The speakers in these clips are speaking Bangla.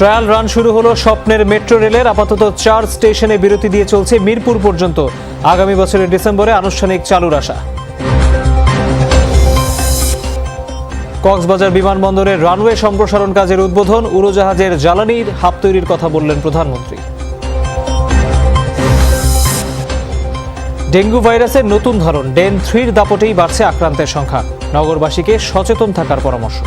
ট্রায়াল রান শুরু হলো স্বপ্নের মেট্রো রেলের। আপাতত 4 স্টেশনে বিরতি দিয়ে চলছে মিরপুর পর্যন্ত। আগামী বছরের ডিসেম্বরে আনুষ্ঠানিক চালুর আশা। কক্সবাজার বিমানবন্দরের রানওয়ে সম্প্রসারণ কাজের উদ্বোধন। উড়োজাহাজের জ্বালানির হাব তৈরির কথা বললেন প্রধানমন্ত্রী। ডেঙ্গু ভাইরাসের নতুন ধরন ডেন 3-র দাপটেই বাড়ছে আক্রান্তের সংখ্যা। নগরবাসীকে সচেতন থাকার পরামর্শ।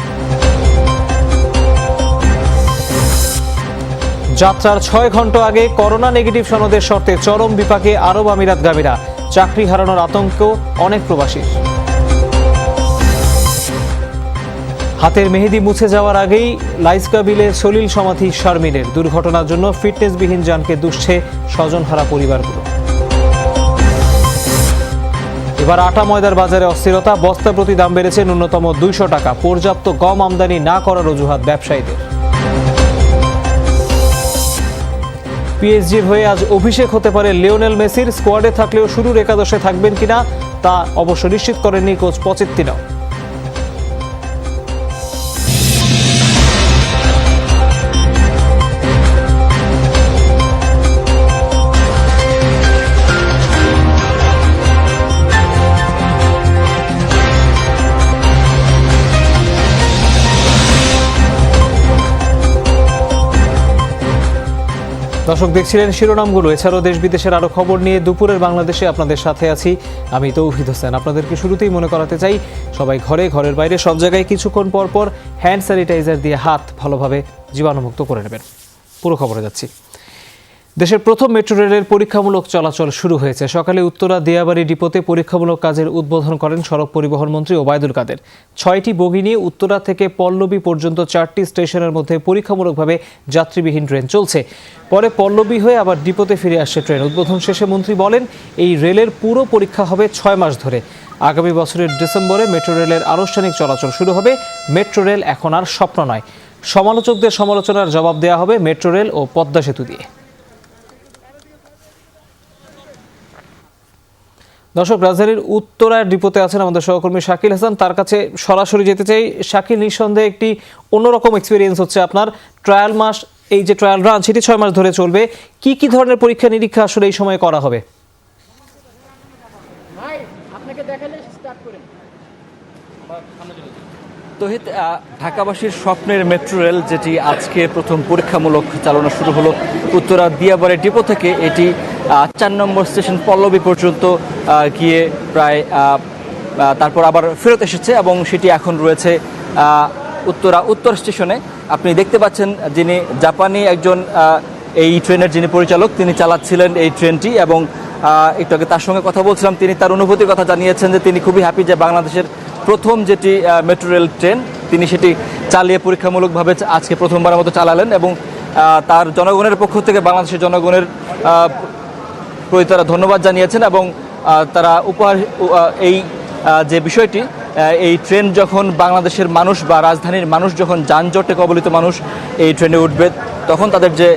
যাত্রার 6 ঘন্টা আগে করোনা নেগেটিভ সনদের শর্তে চরম বিপাকে আরব আমিরাতগামীরা। চাকরি হারানোর আতঙ্ক অনেক প্রবাসীর। হাতের মেহেদি মুছে যাওয়ার আগেই লাইস্কা বিলে সলিল সমাধি শারমিনের। দুর্ঘটনার জন্য ফিটনেসবিহীন যানকে দুষছে স্বজনহারা পরিবারগুলো। এবার আটা ময়দার বাজারে অস্থিরতা। বস্তা প্রতি দাম বেড়েছে ন্যূনতম 200 টাকা। পর্যাপ্ত গম আমদানি না করার অজুহাত ব্যবসায়ীদের। পিএসজির হয়ে আজ অভিষেক হতে পারে লিওনেল মেসির। স্কোয়াডে থাকলেও শুরুর একাদশে থাকবেন কিনা তা অবশ্য নিশ্চিত করেননি কোচ পচেত্তিনো। দর্শক দেখছিলেন শিরোনামগুলো। এছাড়াও দেশ বিদেশের আরো খবর নিয়ে দুপুরের বাংলাদেশে আপনাদের সাথে আছি আমি তৌহিদ হোসেন। আপনাদেরকে শুরুতেই মনে করাতে চাই, সবাই ঘরের বাইরে সব জায়গায় কিছুক্ষণ পর পর হ্যান্ড স্যানিটাইজার দিয়ে হাত ভালোভাবে জীবাণুমুক্ত করে নেবেন। পুরো খবরে যাচ্ছি। দেশের প্রথম মেট্রো রেলের পরীক্ষামূলক চলাচল শুরু হয়েছে। সকালে উত্তরা দিয়াবাড়ি ডিপোতে পরীক্ষামূলক কাজের উদ্বোধন করেন সড়ক পরিবহন মন্ত্রী ওবায়দুল কাদের। 6টি বগি নিয়ে উত্তরা থেকে পল্লবী পর্যন্ত 4টি স্টেশনের মধ্যে পরীক্ষামূলকভাবে যাত্রীবিহীন ট্রেন চলছে। পরে পল্লবী হয়ে আবার ডিপোতে ফিরে আসছে ট্রেন। উদ্বোধন শেষে মন্ত্রী বলেন, এই রেলের পুরো পরীক্ষা হবে 6 মাস ধরে। আগামী বছরের ডিসেম্বরে মেট্রো রেলের আনুষ্ঠানিক চলাচল শুরু হবে। মেট্রো রেল এখন আর স্বপ্ন নয়। সমালোচকদের সমালোচনার জবাব দেওয়া হবে মেট্রো রেল ও পদ্মা সেতু দিয়ে। দর্শক, রাজধানীর উত্তরার ডিপোতে আছেন আমাদের সহকর্মী শাকিল হাসান। তার কাছে সরাসরি যেতে চাই। শাকিল, নিঃসন্দেহে একটি অন্যরকম এক্সপিরিয়েন্স হচ্ছে আপনার। ট্রায়াল মাস, এই যে ট্রায়াল রান সেটি 6 মাস ধরে চলবে। কি কি ধরনের পরীক্ষা নিরীক্ষা আসলে এই সময় করা হবে? তহিদ, ঢাকাবাসীর স্বপ্নের মেট্রো রেল যেটি আজকে প্রথম পরীক্ষামূলক চালনা শুরু হলো উত্তরা দিয়াবাড়ি ডিপো থেকে। এটি 4 নম্বর স্টেশন পল্লবী পর্যন্ত গিয়ে প্রায় তারপর আবার ফেরত এসেছে এবং সেটি এখন রয়েছে উত্তরা উত্তর স্টেশনে। আপনি দেখতে পাচ্ছেন যিনি জাপানি একজন এই ট্রেনের যিনি পরিচালক, তিনি চালাচ্ছিলেন এই ট্রেনটি এবং একটু আগে তার সঙ্গে কথা বলছিলাম। তিনি তার অনুভূতির কথা জানিয়েছেন যে তিনি খুবই হ্যাপি যে বাংলাদেশের প্রথম যেটি মেট্রো রেল ট্রেন তিনি সেটি চালিয়ে পরীক্ষামূলকভাবে আজকে প্রথমবারের মতো চালালেন এবং তার জনগণের পক্ষ থেকে বাংলাদেশের জনগণের প্রতি তারা ধন্যবাদ জানিয়েছেন এবং তারা উপহার এই যে বিষয়টি, এই ট্রেন যখন বাংলাদেশের মানুষ বা রাজধানীর মানুষ যখন যানজটে কবলিত মানুষ এই ট্রেনে উঠবে তখন তাদের যে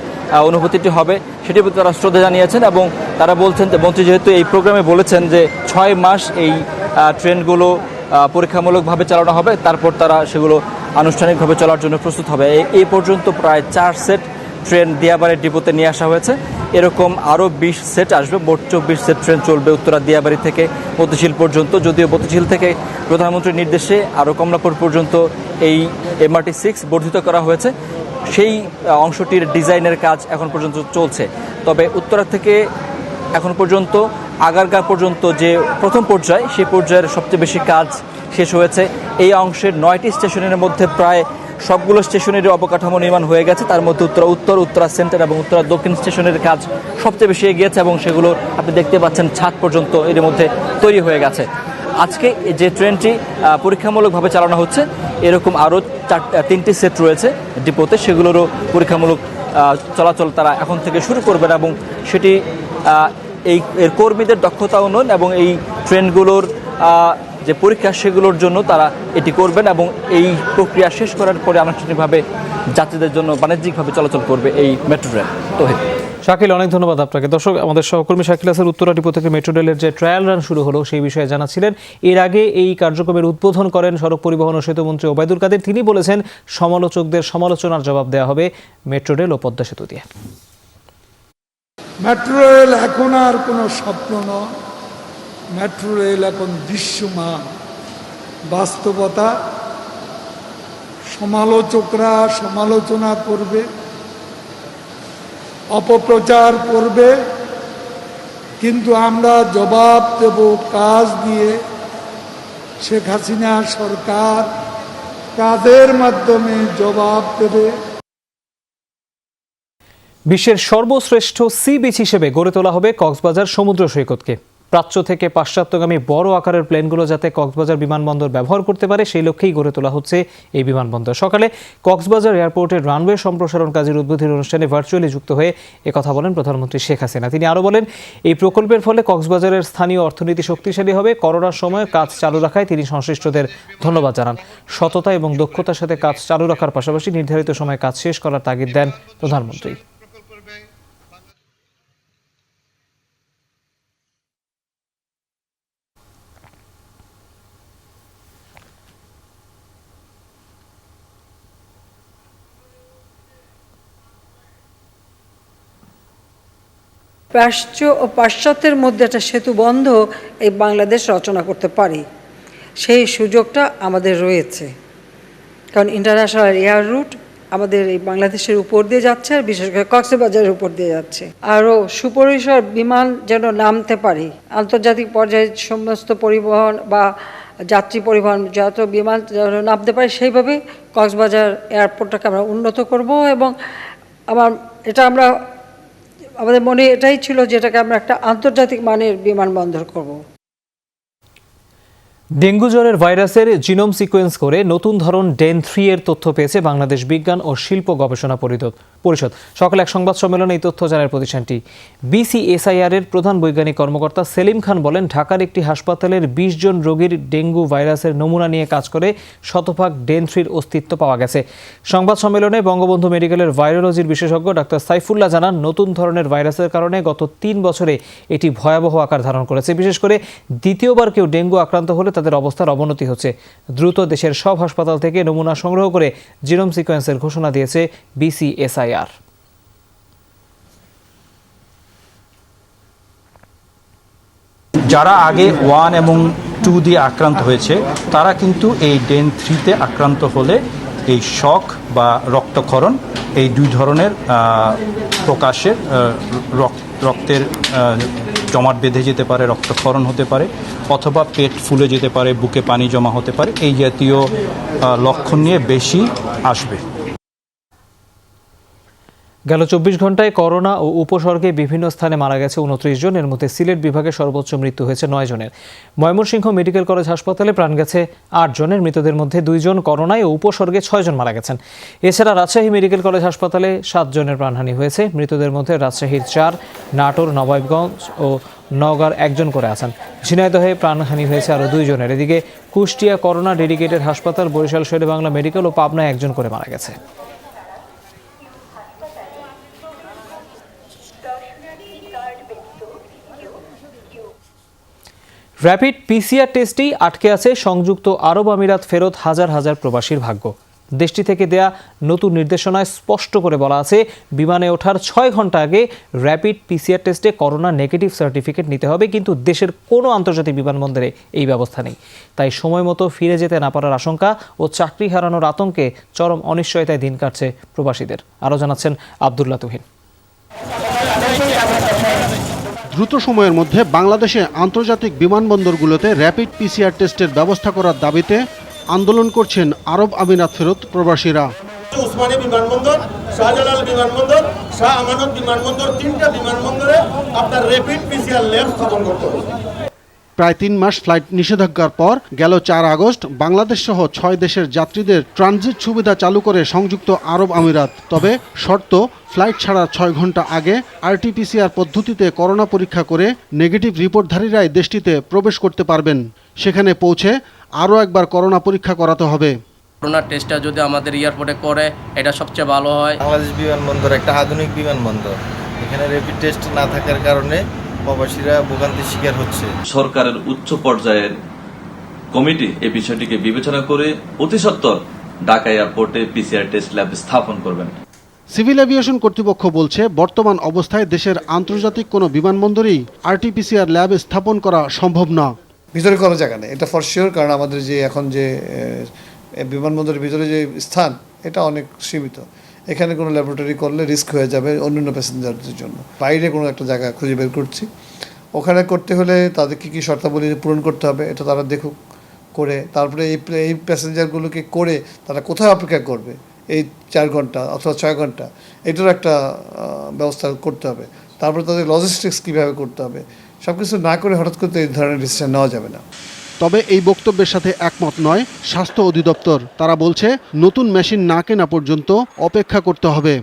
অনুভূতিটি হবে সেটির প্রতি তারা শ্রদ্ধা জানিয়েছেন এবং তারা বলছেন যে মন্ত্রী যেহেতু এই প্রোগ্রামে বলেছেন যে 6 মাস এই ট্রেনগুলো পরীক্ষামূলকভাবে চালানো হবে, তারপর তারা সেগুলো আনুষ্ঠানিকভাবে চলার জন্য প্রস্তুত হবে। এই পর্যন্ত প্রায় 4 সেট ট্রেন দিয়াবাড়ি ডিপোতে নিয়ে আসা হয়েছে। এরকম আরও 20 সেট আসবে। মোট 24 সেট ট্রেন চলবে উত্তরা দিয়াবাড়ি থেকে মতিঝিল পর্যন্ত। যদিও মতিঝিল থেকে প্রধানমন্ত্রীর নির্দেশে আরও কমলাপুর পর্যন্ত এই MRT-6 বর্ধিত করা হয়েছে। সেই অংশটির ডিজাইনের কাজ এখন পর্যন্ত চলছে। তবে উত্তরা থেকে এখন পর্যন্ত আগারগাঁ পর্যন্ত যে প্রথম পর্যায়, সেই পর্যায়ের সবচেয়ে বেশি কাজ শেষ হয়েছে। এই অংশের 9টি স্টেশনের মধ্যে প্রায় সবগুলো স্টেশনেরই অবকাঠামো নির্মাণ হয়ে গেছে। তার মধ্যে উত্তরা উত্তর, উত্তরা সেন্টার এবং উত্তরা দক্ষিণ স্টেশনের কাজ সবচেয়ে বেশি এগিয়েছে এবং সেগুলো আপনি দেখতে পাচ্ছেন ছাদ পর্যন্ত এর মধ্যে তৈরি হয়ে গেছে। আজকে যে ট্রেনটি পরীক্ষামূলকভাবে চালানো হচ্ছে, এরকম আরও 3টি সেট রয়েছে ডিপোতে, সেগুলোরও পরীক্ষামূলক চলাচল তারা এখন থেকে শুরু করবেন এবং সেটি এর কর্মীদের দক্ষতা উন্নয়ন এবং এই ট্রেনগুলোর যে পরীক্ষা সেগুলোর জন্য তারা এটি করবেন এবং এই প্রক্রিয়া শেষ করার পরে আনুষ্ঠানিকভাবে যাত্রীদের জন্য বাণিজ্যিকভাবে চলাচল করবে এই মেট্রো ট্রেন। শাকিল, অনেক ধন্যবাদ আপনাকে। দর্শক, আমাদের সহকর্মী শাকিল হাসান উত্তরা ডিপো থেকে মেট্রো রেলের যে ট্রায়াল রান শুরু হলো সেই বিষয়ে জানাচ্ছিলেন। এর আগে এই কার্যক্রমের উদ্বোধন করেন সড়ক পরিবহন ও সেতুমন্ত্রী ওবায়দুল কাদের। তিনি বলেছেন সমালোচকদের সমালোচনার জবাব দেওয়া হবে মেট্রো রেল ও পদ্মা সেতু দিয়ে। মেট্রো রেল এখন আর কোনো স্বপ্ন নয়, মেট্রো রেল এখন দৃশ্যমান বাস্তবতা। সমালোচকরা সমালোচনা করবে, অপপ্রচার করবে, কিন্তু আমরা জবাব দেব কাজ দিয়ে। শেখ হাসিনা সরকার কাজের মাধ্যমে জবাব দেবে। বিশ্বের সর্বশ্রেষ্ঠ সি বিচ হিসেবে গড়ে তোলা হবে কক্সবাজার সমুদ্র সৈকতকে। প্রাচ্য থেকে পাশ্চাত্যগামী বড় আকারের প্লেনগুলো যাতে কক্সবাজার বিমানবন্দর ব্যবহার করতে পারে সেই লক্ষ্যেই গড়ে তোলা হচ্ছে এই বিমানবন্দর। সকালে কক্সবাজার এয়ারপোর্টের রানওয়ে সম্প্রসারণ কাজের উদ্বোধনী অনুষ্ঠানে ভার্চুয়ালি যুক্ত হয়ে একথা বলেন প্রধানমন্ত্রী শেখ হাসিনা। তিনি আরও বলেন, এই প্রকল্পের ফলে কক্সবাজারের স্থানীয় অর্থনীতি শক্তিশালী হবে। করোনার সময় কাজ চালু রাখায় তিনি সংশ্লিষ্টদের ধন্যবাদ জানান। সততা এবং দক্ষতার সাথে কাজ চালু রাখার পাশাপাশি নির্ধারিত সময়ে কাজ শেষ করার তাগিদ দেন প্রধানমন্ত্রী। প্রাচ্য ও পাশ্চাত্যের মধ্যে একটা সেতু বন্ধ এই বাংলাদেশ রচনা করতে পারি, সেই সুযোগটা আমাদের রয়েছে। কারণ ইন্টারন্যাশনাল এয়ার রুট আমাদের এই বাংলাদেশের উপর দিয়ে যাচ্ছে, আর বিশেষ করে কক্সবাজারের উপর দিয়ে যাচ্ছে। আরও সুপরিসর বিমান যেন নামতে পারি, আন্তর্জাতিক পর্যায়ে সমস্ত পরিবহন বা যাত্রী পরিবহন যত বিমান যেন নামতে পারে, সেইভাবে কক্সবাজার এয়ারপোর্টটাকে আমরা উন্নত করব। এবং আমরা আমাদের মনে এটাই ছিল যেটাকে আমরা একটা আন্তর্জাতিক মানের বিমানবন্দর করব। ডেঙ্গু জ্বরের ভাইরাসের জিনোম সিকোয়েন্স করে নতুন ধরন ডেন 3 এর তথ্য পেয়েছে বাংলাদেশ বিজ্ঞান ও শিল্প গবেষণা পরিষদ। সকালে এক সংবাদ সম্মেলনে এই তথ্য জানায় প্রতিষ্ঠানটি। বিসিএসআইআর এর প্রধান বৈজ্ঞানিক কর্মকর্তা সেলিম খান বলেন, ঢাকার একটি হাসপাতালের 20 জন রোগীর ডেঙ্গু ভাইরাসের নমুনা নিয়ে কাজ করে শতভাগ ডেন 3 অস্তিত্ব পাওয়া গেছে। সংবাদ সম্মেলনে বঙ্গবন্ধু মেডিকেলের ভাইরোলজির বিশেষজ্ঞ ডাক্তার সাইফুল্লাহ জানান, নতুন ধরনের ভাইরাসের কারণে গত 3 বছরে এটি ভয়াবহ আকার ধারণ করেছে। বিশেষ করে দ্বিতীয়বার কেউ ডেঙ্গু আক্রান্ত হলে তাদের অবস্থার অবনতি হচ্ছে। দ্রুত দেশের সব হাসপাতাল থেকে নমুনা সংগ্রহ করে জিনোম সিকোয়েন্সের ঘোষণা দিয়েছে বিসিএসআইআর। যারা আগে 1 এবং 2 দিয়ে আক্রান্ত হয়েছে তারা কিন্তু এই ডেন 3-তে আক্রান্ত হলে এই শক বা রক্তক্ষরণ, এই 2 ধরনের প্রকাশের রক্তের জমাট বেঁধে যেতে পারে, রক্তক্ষরণ হতে পারে, অথবা পেট ফুলে যেতে পারে, বুকে পানি জমা হতে পারে। এই জাতীয় লক্ষণ নিয়ে বেশি আসবে। গেল 24 ঘন্টায় করোনা ও উপসর্গে বিভিন্ন স্থানে মারা গেছে 29 জন। এর মধ্যে সিলেট বিভাগে সর্বোচ্চ মৃত্যু হয়েছে 9 জনের। ময়মনসিংহ মেডিকেল কলেজ হাসপাতালে প্রাণ গেছে 8 জনের। মৃতদের মধ্যে 2 জন করোনায় ও উপসর্গে 6 জন মারা গেছেন। এছাড়া রাজশাহী মেডিকেল কলেজ হাসপাতালে 7 জনের প্রাণহানি হয়েছে। মৃতদের মধ্যে রাজশাহীর 4, নাটোর, নবাবগঞ্জ ও নওগাঁর 1 জন করে আছেন। ঝিনাইদহে প্রাণহানি হয়েছে আরও 2 জনের। এদিকে কুষ্টিয়া করোনা ডেডিকেটেড হাসপাতাল, বরিশাল শেরে বাংলা মেডিকেল ও পাবনায় 1 জন করে মারা গেছে। র্যাপিড পিসিআর টেস্টেই আটকে আছে সংযুক্ত আরব আমিরাত ফেরত হাজার হাজার প্রবাসীর ভাগ্য। দেশটি থেকে দেয়া নতুন নির্দেশনায় স্পষ্ট করে বলা আছে, বিমানে ওঠার 6 ঘন্টা আগে র্যাপিড পিসিআর টেস্টে করোনা নেগেটিভ সার্টিফিকেট নিতে হবে। কিন্তু দেশের কোনো আন্তর্জাতিক বিমানবন্দরে এই ব্যবস্থা নেই। তাই সময় মতো ফিরে যেতে না পারার আশঙ্কা ও চাকরি হারানোর আতঙ্কে চরম অনিশ্চয়তায় দিন কাটছে প্রবাসীদের। আরও জানাচ্ছেন আব্দুল্লাহ তুহিন। দ্রুত সময়ের মধ্যে বাংলাদেশে আন্তর্জাতিক বিমানবন্দরগুলোতে র্যাপিড পিসিআর টেস্টের ব্যবস্থা করার দাবিতে আন্দোলন করছেন আরব আমিরাত ফেরত প্রবাসীরা। উসমানী বিমানবন্দর, শাহজালাল বিমানবন্দর, শাহ আমানত বিমানবন্দর, 3টা বিমানবন্দরে আপনার র্যাপিড পিসিআর ল্যাব স্থাপন করতে হবে। প্রায় 3 মাস ফ্লাইট নিষেধাজ্ঞার পর গেল 4 আগস্ট বাংলাদেশ সহ 6 দেশের যাত্রীদের ট্রানজিট সুবিধা চালু করে সংযুক্ত আরব আমিরাত। তবে শর্ত, ফ্লাইট ছাড়ার 6 ঘন্টা আগে আরটিপিসিআর পদ্ধতিতে করোনা পরীক্ষা করে নেগেটিভ রিপোর্টধারীরাই দেশটিতে প্রবেশ করতে পারবেন। সেখানে পৌঁছে আরও একবার করোনা পরীক্ষা করাতে হবে। করোনা টেস্টটা যদি আমাদের এয়ারপোর্টে করে এটা সবচেয়ে ভালো হয়। বাংলাদেশ বিমানবন্দর একটা আধুনিক বিমানবন্দর, এখানে র্যাপিড টেস্ট না থাকার কারণে প্রবাসীরা ভোগান্তির শিকার হচ্ছে। সরকারের উচ্চ পর্যায়ের কমিটি এই বিষয়টিকে বিবেচনা করে অতি সত্বর ঢাকা এয়ারপোর্টে পিসিআর টেস্ট ল্যাব স্থাপন করবেন। সিভিল এভিয়েশন কর্তৃপক্ষ বলছে, বর্তমান অবস্থায় দেশের আন্তর্জাতিক কোনো বিমানবন্দরেই আরটিপিসিআর ল্যাব স্থাপন করা সম্ভব না। ভিতরে কোনো জায়গা নেই, এটা ফর শিওর, কারণ আমাদের যে এখন যে বিমানবন্দরের ভিতরে যে স্থান এটা অনেক সীমিত। এখানে কোনো ল্যাবরেটরি করলে রিস্ক হয়ে যাবে অন্যান্য প্যাসেঞ্জারদের জন্য। বাইরে কোনো একটা জায়গা খুঁজে বের করছি, ওখানে করতে হলে তাদের কী কী শর্তাবলী পূরণ করতে হবে এটা তারা দেখুক, করে তারপরে এই প্যাসেঞ্জারগুলোকে করে তারা কোথায় অপেক্ষা করবে এই 4 ঘন্টা অথবা 6 ঘন্টা, এটার একটা ব্যবস্থা করতে হবে। তারপরে তাদের লজিস্টিক্স কীভাবে করতে হবে, সব কিছু না করে হঠাৎ করে এই ধরনের ডিসিশন নেওয়া যাবে না। তবে এই বক্তব্যের সাথে একমত নয় স্বাস্থ্য অধিদপ্তর। তারা বলছে, নতুন মেশিন না কেনা পর্যন্ত অপেক্ষা করতে হবে।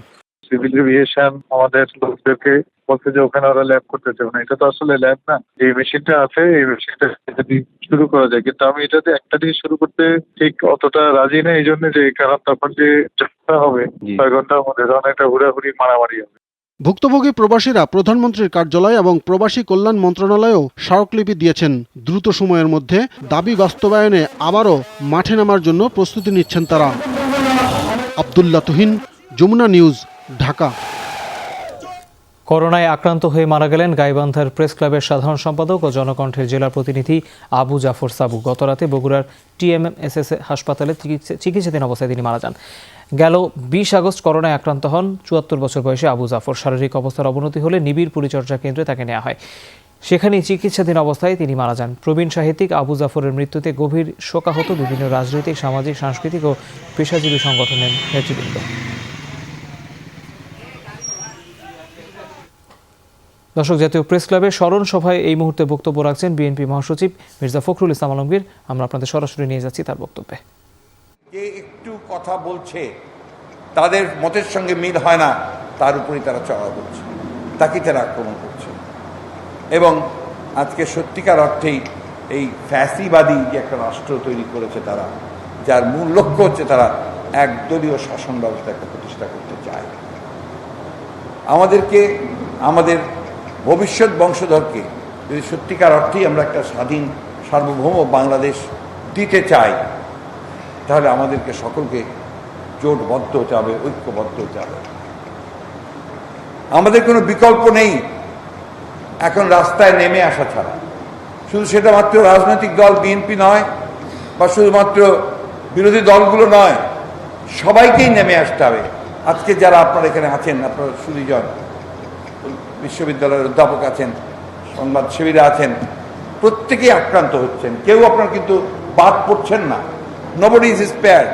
সিভিল এভিয়েশন আমাদের লোকদেরকে বলছে যে ওখানে ওরা ল্যাব করতে চাবে না, এটা তো আসলে ল্যাব না। এই মেশিনটা আছে, এই মেশিনটা যদি শুরু করা যায়, কিন্তু আমি এটাতে একটা দিয়ে শুরু করতে ঠিক অতটা রাজি না, এই জন্য যে কারণ তখন যে চেষ্টা হবে 6 ঘন্টার মধ্যে তখন একটা হুড়াহুড়ি মারামারি হবে। ভুক্তভোগী প্রবাসীরা প্রধানমন্ত্রীর কার্যালয় এবং প্রবাসী কল্যাণ মন্ত্রণালয়েও স্মারকলিপি দিয়েছেন। দ্রুত সময়ের মধ্যে দাবি বাস্তবায়নে আবারও মাঠে নামার জন্য প্রস্তুতি নিচ্ছেন তারা। আব্দুল্লাহ তুহিন, যমুনা নিউজ, ঢাকা। করোনায় আক্রান্ত হয়ে মারা গেলেন গাইবান্ধার প্রেস ক্লাবের সাধারণ সম্পাদক ও জনকণ্ঠের জেলা প্রতিনিধি আবু জাফর সাবু। গতরাতে বগুড়ার TMMSS হাসপাতালে চিকিৎসাধীন অবস্থায় তিনি মারা যান। গেল 20 আগস্ট করোনায় আক্রান্ত হন 74 বছর বয়সী আবু জাফর। শারীরিক অবস্থার অবনতি হলে নিবিড় পরিচর্যা কেন্দ্রে তাকে নেওয়া হয়, সেখানেই চিকিৎসাধীন অবস্থায় তিনি মারা যান। প্রবীণ সাহিত্যিক আবু জাফরের মৃত্যুতে গভীর শোকাহত বিভিন্ন রাজনৈতিক, সামাজিক, সাংস্কৃতিক ও পেশাজীবী সংগঠনের নেতৃবৃন্দ। দর্শক, জাতীয় প্রেস ক্লাবের স্মরণ সভায় এই মুহূর্তে বক্তব্য রাখছেন বিএনপি মহাসচিব মির্জা ফখরুল ইসলাম আলমগীর। আমরা আপনাদের সরাসরি নিয়ে যাচ্ছি তার বক্তব্যে। যে একটু কথা বলছে তাদের মতের সঙ্গে মিল হয় না, তার উপরই তারা চড়া বলছে, তাকে তারা আক্রমণ করছে। এবং আজকে সত্যিকার অর্থেই এই ফ্যাসিবাদী যে একটা রাষ্ট্র তৈরি করেছে তারা, যার মূল লক্ষ্য হচ্ছে তারা একদলীয় শাসন ব্যবস্থা একটা প্রতিষ্ঠা করতে চায়। আমাদেরকে, আমাদের ভবিষ্যৎ বংশধরকে যদি সত্যিকার অর্থেই আমরা একটা স্বাধীন সার্বভৌম বাংলাদেশ দিতে চাই, তাহলে আমাদেরকে সকলকে জোটবদ্ধ হতে হবে, ঐক্যবদ্ধ হতে হবে। আমাদের কোনো বিকল্প নেই এখন রাস্তায় নেমে আসা ছাড়া। শুধু সেটা মাত্র রাজনৈতিক দল বিএনপি নয়, বা শুধুমাত্র বিরোধী দলগুলো নয়, সবাইকেই নেমে আসতে হবে। আজকে যারা আপনারা এখানে আছেন, আপনারা সুদীজন, বিশ্ববিদ্যালয়ের অধ্যাপক আছেন, সংবাদসেবীরা আছেন, প্রত্যেকেই আক্রান্ত হচ্ছেন, কেউ আপনার কিন্তু বাদ পড়ছেন না। Nobody is spared.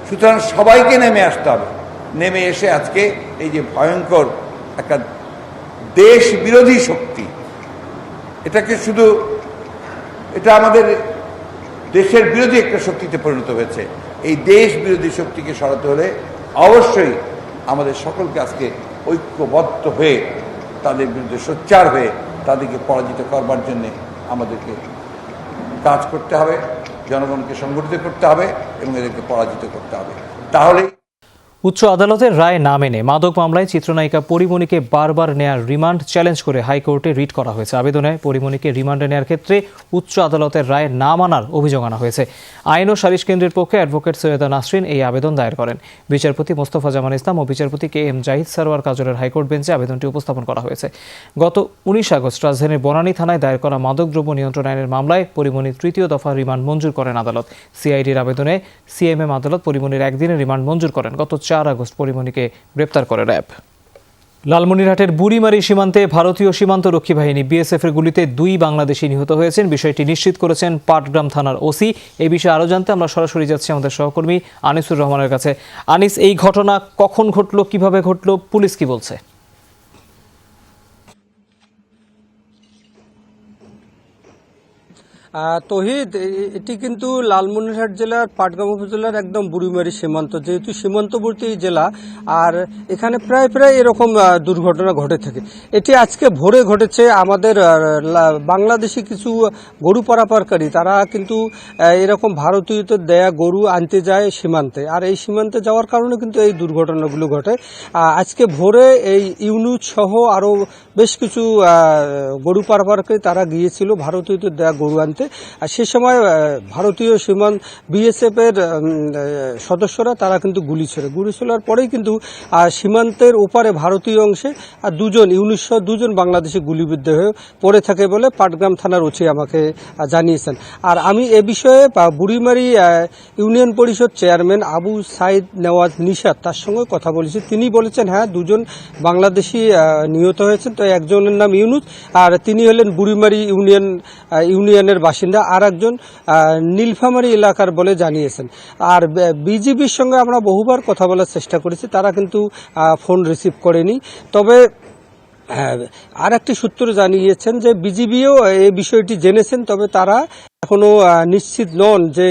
সুতরাং সবাইকে নেমে আসতে হবে। নেমে এসে আজকে এই যে ভয়ঙ্কর একটা দেশ বিরোধী শক্তি, এটাকে শুধু, এটা আমাদের দেশের বিরোধী একটা শক্তিতে পরিণত হয়েছে। এই দেশ বিরোধী শক্তিকে সরাতে হলে অবশ্যই আমাদের সকলকে আজকে ঐক্যবদ্ধ হয়ে তাদের বিরুদ্ধে সোচ্চার হয়ে তাদেরকে পরাজিত করবার জন্যে আমাদেরকে কাজ করতে হবে, জনগণকে সংগঠিত করতে হবে এবং এদেরকে পরাজিত করতে হবে। তাহলে উচ্চ আদালতের রায় না মেনে মাদক মামলায় চিত্রনায়িকা পরিমণিকে বারবার নেয়ার রিমান্ড চ্যালেঞ্জ করে হাইকোর্টে রিট করা হয়েছে। আবেদনে পরিমণিকে রিমান্ডে নেয়ার ক্ষেত্রে উচ্চ আদালতের রায় না মানার অভিযোগ আনা হয়েছে। আইন ও সালিশ কেন্দ্রের পক্ষে অ্যাডভোকেট সৈয়দা নাসরিন এই আবেদন দায়ের করেন। বিচারপতি মোস্তফা জামান ইসলাম ও বিচারপতি KM জাহিদ সারোয়ার কাজলের হাইকোর্ট বেঞ্চে আবেদনটি উপস্থাপন করা হয়েছে। গত 19 আগস্ট রাজধানীর বনানী থানায় দায়ের করা মাদকদ্রব্য নিয়ন্ত্রণ আইনের মামলায় পরিমণির 3য় দফা রিমান্ড মঞ্জুর করেন আদালত। সিআইডির আবেদনে CMM আদালত পরিমণির একদিনের রিমান্ড মঞ্জুর করেন। গত 4 আগস্ট পরিমণিকে গ্রেপ্তার করে র্যাব। লালমনিরহাটের বুড়িমারি সীমান্তে ভারতীয় সীমান্ত রক্ষী বাহিনী BSF এর গুলিতে 2 বাংলাদেশি নিহত হয়েছেন। বিষয়টি নিশ্চিত করেছেন পাটগ্রাম থানার ওসি। এই বিষয়ে আরও জানতে আমরা সরাসরি যাচ্ছি আমাদের সহকর্মী আনিসুর রহমানের কাছে। আনিস, এই ঘটনা কখন ঘটলো, কিভাবে ঘটলো, পুলিশ কি বলছে? তহিদ, এটি কিন্তু লালমনিরহাট জেলার পাটগ্রাম উপজেলার একদম বুড়িমারি সীমান্ত, যেহেতু সীমান্তবর্তী জেলা, আর এখানে প্রায় প্রায় এরকম দুর্ঘটনা ঘটে থাকে। এটি আজকে ভোরে ঘটেছে। আমাদের বাংলাদেশি কিছু গরু পারাপারকারী তারা কিন্তু এরকম ভারতীয়দের দেয়া গরু আনতে যায় সীমান্তে, আর এই সীমান্তে যাওয়ার কারণে কিন্তু এই দুর্ঘটনাগুলো ঘটে। আজকে ভোরে এই ইউনুস সহ আরও বেশ কিছু গরু পারাপারকারী তারা গিয়েছিল ভারতীয়দের দেয়া গরু আনতে, আর সে সময় ভারতীয় সীমান্ত বিএসএফ এর সদস্যরা তারা কিন্তু গুলি ছোড়ার পরেই কিন্তু সীমান্তের ওপারে ভারতীয় অংশে দুজন ইউনুস সহ দুজন বাংলাদেশি গুলিবিদ্ধ হয়ে পড়ে থাকে বলে পাটগ্রাম থানার ওসি আমাকে জানিয়েছেন। আর আমি এ বিষয়ে বুড়িমারি ইউনিয়ন পরিষদ চেয়ারম্যান আবু সাইদ নেওয়াজ নিশাত তার সঙ্গে কথা বলেছি। তিনি বলেছেন হ্যাঁ, দুজন বাংলাদেশি নিহত হয়েছেন, তো একজনের নাম ইউনুস, আর তিনি হলেন বুড়িমারি ইউনিয়নের বাসিন্দা, আর একজন নীলফামারী এলাকার বলে জানিয়েছেন। আর বিজিবির সঙ্গে আমরা বহুবার কথা বলার চেষ্টা করেছি, তারা কিন্তু ফোন রিসিভ করেনি। তবে আর একটি সূত্র জানিয়েছেন যে বিজিবিও এই বিষয়টি জেনেছেন, তবে তারা এখনো নিশ্চিত নন যে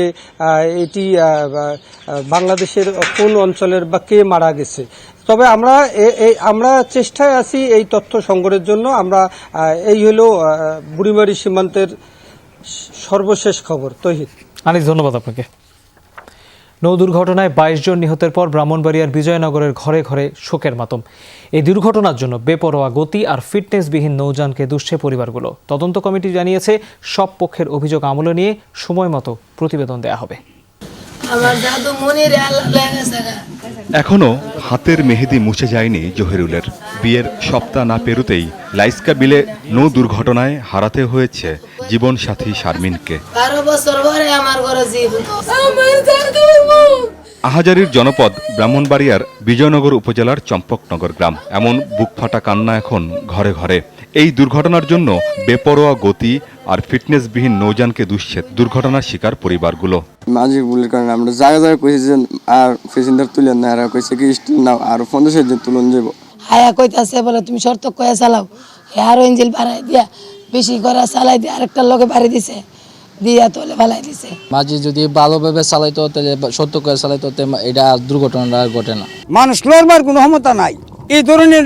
এটি বাংলাদেশের কোন অঞ্চলের বা কে মারা গেছে। তবে আমরা চেষ্টায় আছি এই তথ্য সংগ্রহের জন্য। আমরা এই হলো বুড়িমারি সীমান্তের সর্বশেষ খবর। তহিদ, আনিস, ধন্যবাদ আপনাকে। নৌ দুর্ঘটনায় 22 জন নিহতের পর ব্রাহ্মণবাড়িয়ার বিজয়নগরের ঘরে ঘরে শোকের মাতম। এই দুর্ঘটনার জন্য বেপরোয়া গতি আর ফিটনেসবিহীন নৌযানকে দুষছে পরিবারগুলো। তদন্ত কমিটি জানিয়েছে সব পক্ষের অভিযোগ আমলে নিয়ে সময় মতো প্রতিবেদন দেয়া হবে। এখনো হাতের মেহেদি মুছে যায়নি জহিরুলের। বিয়ের সপ্তাহ না পেরুতেই লাইস্কা বিলে নৌ দুর্ঘটনায় হারাতে হয়েছে জীবন সাথী শারমিনকে। আহাজারির জনপদ ব্রাহ্মণবাড়িয়ার বিজয়নগর উপজেলার চম্পকনগর গ্রাম। এমন বুকফাটা কান্না এখন ঘরে ঘরে। এই দুর্ঘটনার জন্য বেপরোয়া গতি আর ফিটনেসবিহীন নৌযানকে দুষছে দুর্ঘটনার শিকার পরিবারগুলো। মাঝির ভুলের কারণে আমরা জায়গায় কইছি আর প্যাসেঞ্জার তুলেন না, আর কইছে কি স্টিল নাও আর 50 দিন তুলন যাব। হায়া কইতাছে বলে তুমি শর্ত কয়ে চালাও, আরো ইঞ্জিন বাড়াই দিয়া বেশি করে চালাই দিয়ে আরেকটার লগে বাড়ি দিছে, দিয়া তোলে ফালাই দিছে। মাঝি যদি ভালোভাবে চালাইতো তাহলে সত্য করে চালাইতো, এটা দুর্ঘটনা আর ঘটে না। মানুষ লড়বার কোনো ক্ষমতা নাই, এই ধরনের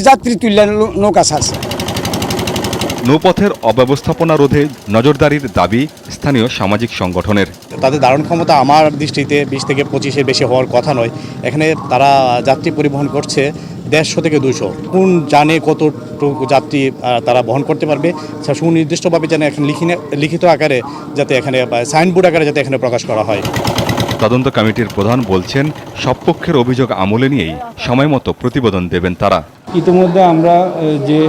যাত্রী তুললে নৌকা আছে। নৌপথের অব্যবস্থাপনা রোধে নজরদারির দাবি স্থানীয় সামাজিক সংগঠনের। তাদের ধারণ ক্ষমতা আমার দৃষ্টিতে 20 থেকে 25-এর বেশি হওয়ার কথা নয়। এখানে তারা যাত্রী পরিবহন করছে 150 থেকে 200। কোন জানে কতটুকু যাত্রী তারা বহন করতে পারবে সুনির্দিষ্টভাবে যেন এখন লিখিত আকারে যাতে এখানে সাইনবোর্ড আকারে যাতে এখানে প্রকাশ করা হয়। তদন্ত কমিটির প্রধান বলছেন সব পক্ষের অভিযোগ আমলে নিয়েই সময় মতো প্রতিবেদন দেবেন তারা। ইতিমধ্যে আমরা যে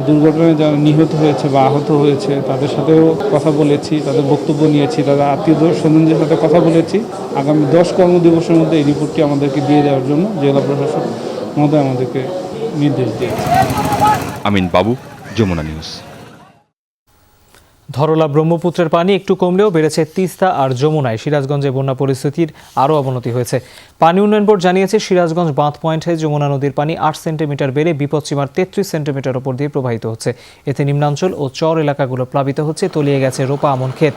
দুর্ঘটনায় যারা নিহত হয়েছে বা আহত হয়েছে তাদের সাথেও কথা বলেছি, তাদের বক্তব্য নিয়েছি, তাদের আত্মীয় স্বজনদের সাথে কথা বলেছি। আগামী 10 কর্মদিবসের মধ্যে এই রিপোর্টটি আমাদেরকে দিয়ে দেওয়ার জন্য জেলা প্রশাসক মহোদয় আমাদেরকে নির্দেশ দিয়েছে। আমিন বাবু, যমুনা নিউজ। ধরলা ব্রহ্মপুত্রের পানি একটু কমলেও বেড়েছে তিস্তা আর যমুনায়। সিরাজগঞ্জে বন্যা পরিস্থিতির আরও অবনতি হয়েছে। পানি উন্নয়ন বোর্ড জানিয়েছে সিরাজগঞ্জ বাঁধ পয়েন্টে যমুনা নদীর পানি 8 সেন্টিমিটার বেড়ে বিপদসীমার 33 সেন্টিমিটার ওপর দিয়ে প্রবাহিত হচ্ছে। এতে নিম্নাঞ্চল ও চর এলাকাগুলো প্লাবিত হচ্ছে, তলিয়ে গেছে রোপা আমন ক্ষেত।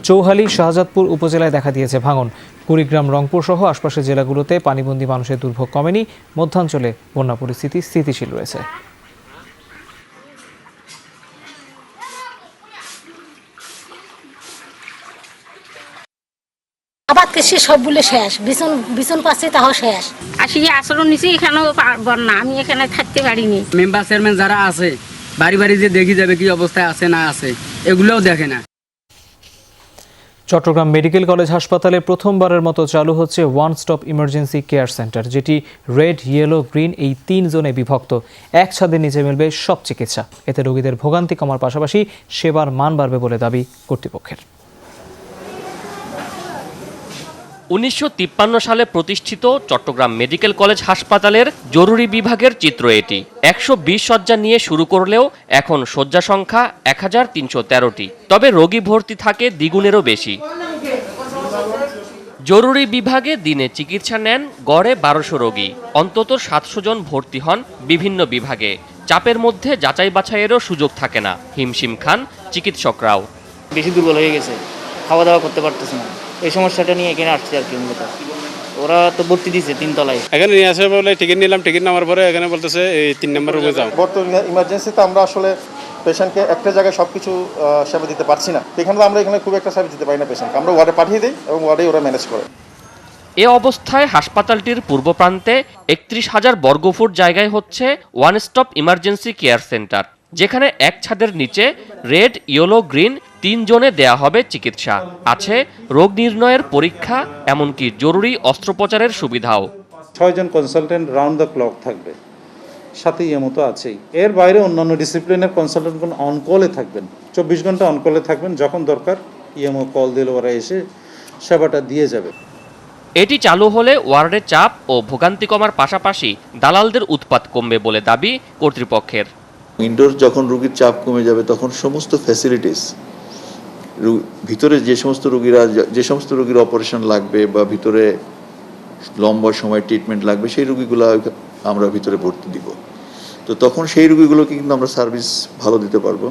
চৌহালি শাহজাদপুর উপজেলায় দেখা দিয়েছে ভাঙন। কুড়িগ্রাম, রংপুর সহ আশপাশের জেলাগুলোতে পানিবন্দী মানুষের দুর্ভোগ কমেনি। মধ্যাঞ্চলে বন্যা পরিস্থিতি স্থিতিশীল রয়েছে। আবাদ কৃষি সবগুলো শেষ, বিছন পাচ্ছে তাও শেষ। আসি আচরণ নিছি, এখানেও বন্যা, আমি এখানে থাকতে পারিনি। মেম্বার চেয়ারম্যান যারা আছে বাড়ি বাড়ি যে দেখি যাবে কি অবস্থায় আছে না আছে, এগুলোও দেখে না। চট্টগ্রাম মেডিকেল কলেজ হাসপাতালে প্রথমবারের মতো চালু হচ্ছে one stop emergency care centre, যেটি রেড, ইয়েলো, গ্রিন এই 3 জোনে বিভক্ত। এক ছাদের নিচে মিলবে সব চিকিৎসা। এতে রোগীদের ভোগান্তি কমার পাশাপাশি সেবার মান বাড়বে বলে দাবি কর্তৃপক্ষের। 1953 সালে প্রতিষ্ঠিত চট্টগ্রাম মেডিকেল কলেজ হাসপাতালের জরুরি বিভাগের চিত্র এটি। 120 শয্যা নিয়ে শুরু করলেও এখন শয্যা সংখ্যা 1313টি। তবে রোগী ভর্তি থাকে দ্বিগুণেরও বেশি। জরুরি বিভাগে দিনে চিকিৎসা নেন গড়ে 1200 রোগী। অন্তত 700 জন ভর্তি হন বিভিন্ন বিভাগে। চাপের মধ্যে যাচাই বাছাইয়েরও সুযোগ থাকে না। হিমশিম খান চিকিৎসকরাও। বেশি দুর্বল হয়ে গেছে, খাওয়া দাওয়া করতে পারতেছে না। এই সমস্যাটা নিয়ে এখানে আসছে আর কি। মূলত ওরা তো ভর্তি দিয়েছে 3 তলায়। এখানে নিয়ে আসে বলে টিকিট নিলাম, টিকিট নেওয়ার পরে এখানে বলতেছে এই 3 নম্বর রুমে যাও। বর্তমানে ইমার্জেন্সিতে আমরা আসলে পেশেন্টকে একটা জায়গায় সব কিছু সেবা দিতে পারছি না। এখানে তো আমরা এখানে খুব একটা সার্ভিস দিতে পারি না পেশেন্টকে, আমরা ওয়ার্ডে পাঠিয়ে দিই এবং ওয়ার্ডেই ওরা ম্যানেজ করে। এ অবস্থায় হাসপাতালটির পূর্ব প্রান্তে 31,000 বর্গফুট জায়গায় হচ্ছে one stop emergency care centre, যেখানে এক ছাদের নিচে রেড, ইয়েলো, গ্রিন 3 জোনে দেয়া হবে চিকিৎসা। আছে রোগ নির্ণয়ের পরীক্ষা, এমনকি জরুরি অস্ত্রোপচারের সুবিধাও। 6 জন কনসালটেন্ট রাউন্ড দ্য ক্লক থাকবে, সাথে ইএমও তো আছেই। এর বাইরে অন্যান্য ডিসিপ্লিনের কনসালটেন্টগুলো অনকলে থাকবেন, 24 ঘন্টা অনকলে থাকবেন। যখন দরকার ইএমও কল দিলে ওরা এসে সেবাটা দিয়ে যাবে। এটি চালু হলে ওয়ার্ডে চাপ ও ভোগান্তি কমার পাশাপাশি দালালদের উৎপাত কমবে বলে দাবি কর্তৃপক্ষের। ইনডোর যখন রোগীর চাপ কমে যাবে তখন সমস্ত ফ্যাসিলিটিস, ভিতরে যে সমস্ত রোগীর অপারেশন লাগবে বা ভিতরে লম্বা সময় ট্রিটমেন্ট লাগবে, সেই রোগীগুলো আমরা ভিতরে ভর্তি দিব। তো তখন সেই রোগীগুলোকে কিন্তু আমরা সার্ভিস ভালো দিতে পারবো।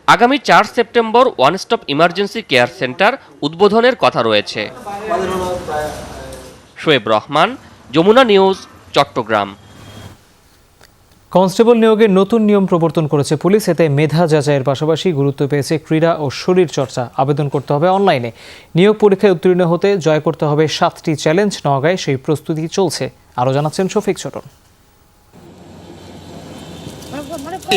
আগামী 4 September one stop emergency care centre উদ্বোধনের কথা রয়েছে। শোয়েব রহমান, যমুনা নিউজ, চট্টগ্রাম। কনস্টেবল নিয়োগের নতুন নিয়ম প্রবর্তন করেছে পুলিশ। এতে মেধা যাচাইয়ের পাশাপাশি গুরুত্ব পেয়েছে ক্রীড়া ও শরীর চর্চা। আবেদন করতে হবে অনলাইনে। নিয়োগ পরীক্ষায় উত্তীর্ণ হতে জয় করতে হবে 7টি চ্যালেঞ্জ। নওগাঁয় সেই প্রস্তুতি চলছে। আরও জানাচ্ছেন শফিক ছোটন।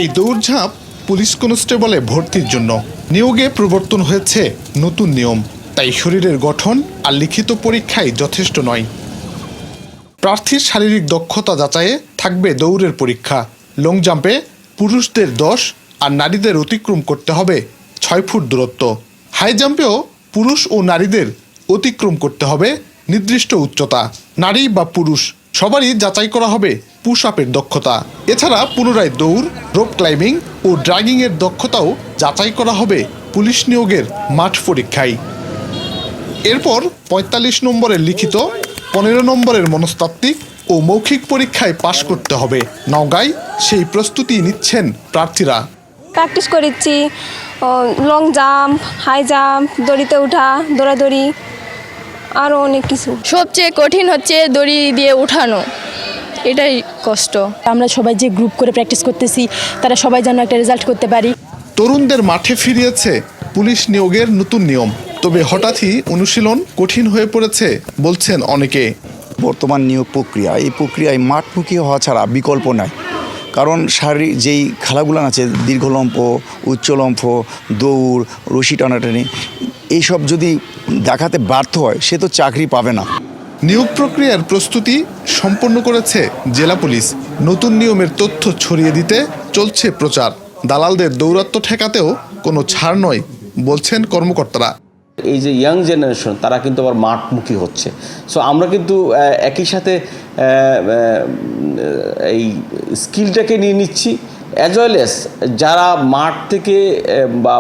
এই দৌড়ঝাঁপ পুলিশ কনস্টেবলে ভর্তির জন্য। নিয়োগে প্রবর্তন হয়েছে নতুন নিয়ম, তাই শরীরের গঠন আর লিখিত পরীক্ষায় যথেষ্ট নয়। প্রার্থীর শারীরিক দক্ষতা যাচাইয়ে থাকবে দৌড়ের পরীক্ষা। লং জাম্পে পুরুষদের 10 আর নারীদের অতিক্রম করতে হবে 6 ফুট দূরত্ব। হাই জাম্পেও পুরুষ ও নারীদের অতিক্রম করতে হবে নির্দিষ্ট উচ্চতা। নারী বা পুরুষ সবারই যাচাই করা হবে পুশ আপের দক্ষতা। এছাড়া পুনরায় দৌড়, রোপ ক্লাইম্বিং ও ড্রাগিংয়ের দক্ষতাও যাচাই করা হবে পুলিশ নিয়োগের মাঠ পরীক্ষায়। এরপর 45 নম্বরের লিখিত, 15 নম্বরের মনস্তাত্ত্বিক ও মৌখিক পরীক্ষায় পাশ করতে হবে। নওগাঁয় সেই প্রস্তুতি নিচ্ছেন প্রার্থীরা। প্র্যাকটিস করেছি লং জাম্প, হাই জাম্প, দড়িতে ওঠা, দৌড়াদৌড়ি, আরও অনেক কিছু। সবচেয়ে কঠিন হচ্ছে দড়ি দিয়ে উঠানো, এটাই কষ্ট। আমরা সবাই যে গ্রুপ করে প্র্যাকটিস করতেছি, তারা সবাই যেন একটা রেজাল্ট করতে পারি। তরুণদের মাঠে ফিরিয়েছে পুলিশ নিয়োগের নতুন নিয়ম। তবে হঠাৎই অনুশীলন কঠিন হয়ে পড়েছে বলছেন অনেকে। বর্তমান নিয়োগ প্রক্রিয়া, এই প্রক্রিয়ায় মাঠমুখী হওয়া ছাড়া বিকল্প নাই। কারণ শারীরিক যেই খেলাগুলো আছে, দীর্ঘলম্ফ, উচ্চলম্ফ, দৌড়, রশি টানাটানি, এইসব যদি দেখাতে ব্যর্থ হয় সে তো চাকরি পাবে না। নিয়োগ প্রক্রিয়ার প্রস্তুতি সম্পন্ন করেছে জেলা পুলিশ। নতুন নিয়মের তথ্য ছড়িয়ে দিতে চলছে প্রচার। দালালদের দৌরাত্ম্য ঠেকাতেও কোনো ছাড় নয় বলছেন কর্মকর্তারা। এই যে ইয়াং জেনারেশন, তারা কিন্তু আবার মাঠমুখী হচ্ছে। সো আমরা কিন্তু একই সাথে এই স্কিলটাকে নিয়ে নিচ্ছি, অ্যাজ ওয়েল এস যারা মাঠ থেকে বা